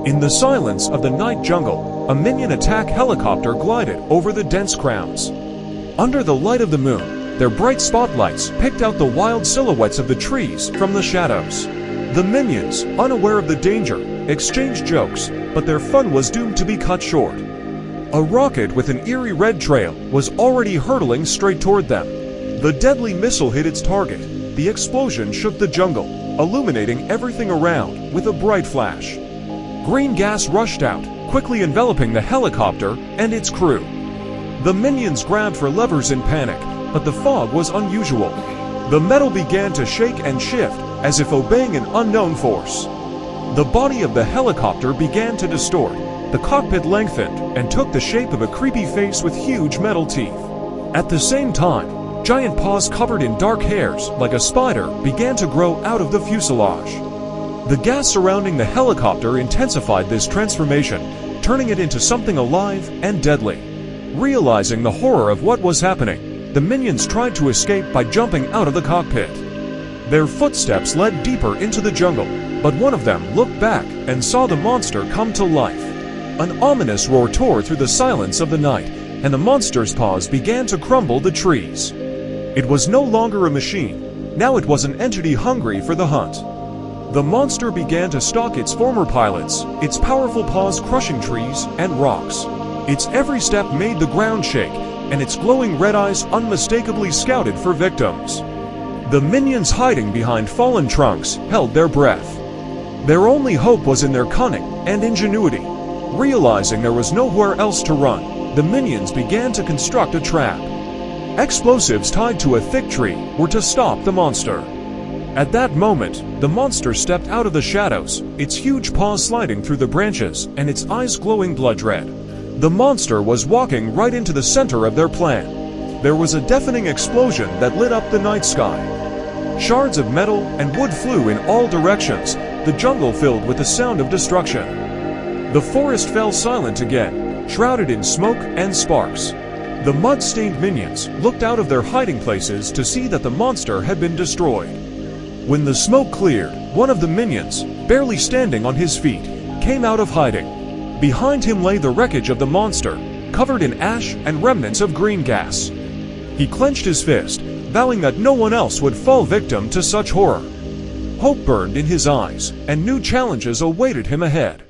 In the silence of the night jungle, a minion attack helicopter glided over the dense crowds. Under the light of the moon, their bright spotlights picked out the wild silhouettes of the trees from the shadows. The minions, unaware of the danger, exchanged jokes, but their fun was doomed to be cut short. A rocket with an eerie red trail was already hurtling straight toward them. The deadly missile hit its target. The explosion shook the jungle, illuminating everything around with a bright flash. Green gas rushed out, quickly enveloping the helicopter and its crew. The minions grabbed for levers in panic, but the fog was unusual. The metal began to shake and shift, as if obeying an unknown force. The body of the helicopter began to distort. The cockpit lengthened and took the shape of a creepy face with huge metal teeth. At the same time, giant paws covered in dark hairs, like a spider, began to grow out of the fuselage. The gas surrounding the helicopter intensified this transformation, turning it into something alive and deadly. Realizing the horror of what was happening, the minions tried to escape by jumping out of the cockpit. Their footsteps led deeper into the jungle, but one of them looked back and saw the monster come to life. An ominous roar tore through the silence of the night, and the monster's paws began to crumble the trees. It was no longer a machine. Now it was an entity hungry for the hunt. The monster began to stalk its former pilots, its powerful paws crushing trees and rocks. Its every step made the ground shake, and its glowing red eyes unmistakably scouted for victims. The minions hiding behind fallen trunks held their breath. Their only hope was in their cunning and ingenuity. Realizing there was nowhere else to run, the minions began to construct a trap. Explosives tied to a thick tree were to stop the monster. At that moment, the monster stepped out of the shadows, its huge paws sliding through the branches and its eyes glowing blood red. The monster was walking right into the center of their plan. There was a deafening explosion that lit up the night sky. Shards of metal and wood flew in all directions, the jungle filled with the sound of destruction. The forest fell silent again, shrouded in smoke and sparks. The mud-stained minions looked out of their hiding places to see that the monster had been destroyed. When the smoke cleared, one of the minions, barely standing on his feet, came out of hiding. Behind him lay the wreckage of the monster, covered in ash and remnants of green gas. He clenched his fist, vowing that no one else would fall victim to such horror. Hope burned in his eyes, and new challenges awaited him ahead.